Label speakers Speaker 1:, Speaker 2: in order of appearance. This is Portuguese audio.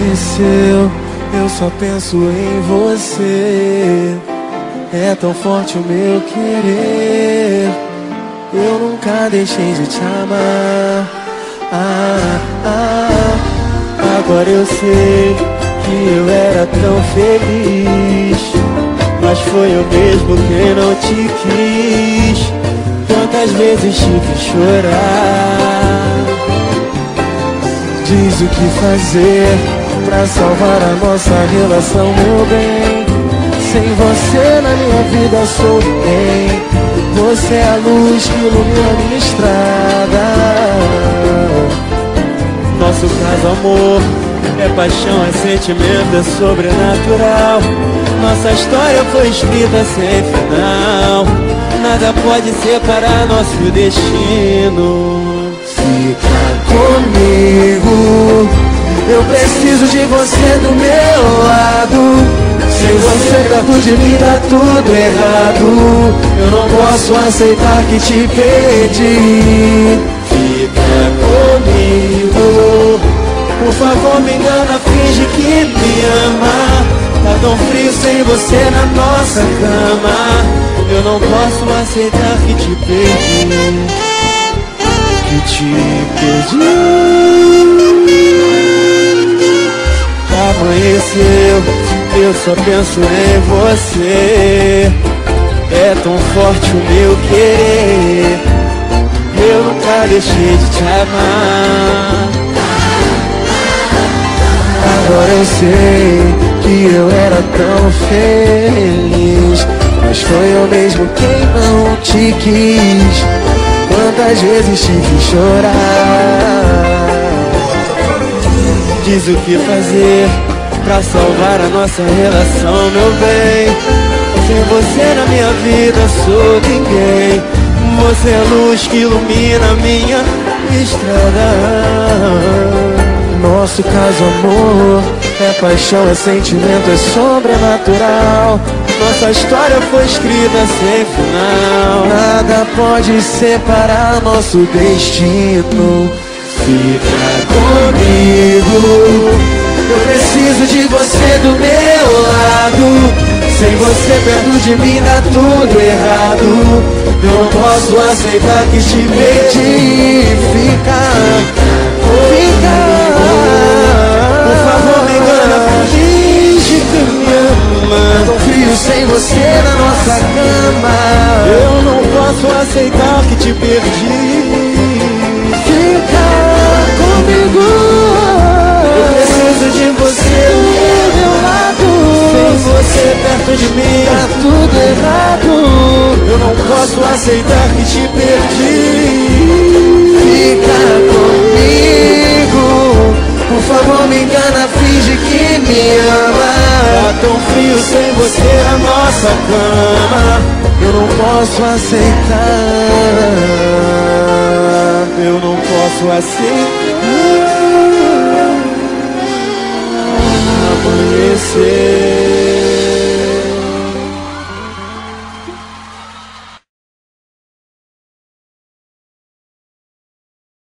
Speaker 1: Amanheceu, eu só penso em você. É tão forte o meu querer. Eu nunca deixei de te amar. Agora eu sei que eu era tão feliz, mas foi eu mesmo quem não te quis. Quantas vezes te fiz chorar. Diz o que fazer pra salvar a nossa relação, meu bem. Sem você na minha vida sou ninguém. Você é a luz que ilumina minha estrada. Nosso caso, amor, é paixão, é sentimento, é sobrenatural. Nossa história foi escrita sem final. Nada pode separar nosso destino. Fica comigo, eu preciso de você do meu lado. Sem você perto de mim tá tudo errado. Eu não posso aceitar que te perdi. Fica comigo, por favor me engana, finge que me ama. Tá tão frio sem você na nossa cama. Eu não posso aceitar que te perdi. Que te perdi. Amanheceu, eu só penso em você. É tão forte o meu querer. Eu nunca deixei de te amar. Agora eu sei que eu era tão feliz, mas foi eu mesmo quem não te quis. Quantas vezes te fiz chorar. Diz o que fazer pra salvar a nossa relação, meu bem. Sem você na minha vida sou ninguém. Você é a luz que ilumina a minha estrada. Nosso caso, amor, é paixão, é sentimento, é sobrenatural. Nossa história foi escrita sem final. Nada pode separar nosso destino. Fica comigo, eu preciso de você do meu lado. Sem você perto de mim dá tudo errado. Eu não posso aceitar que te perdi. Fica, por favor me engana, finge que me ama. Tô frio sem você na nossa cama. Eu não posso aceitar que te perdi. Fica comigo, eu preciso de você do meu lado. Sem você perto de mim tá tudo errado. Eu não posso aceitar que te perdi. Fica comigo, por favor me engana, finge que me ama. Tá tão frio sem você na nossa cama. Eu não posso aceitar. Eu não posso aceitar. Amanhecer.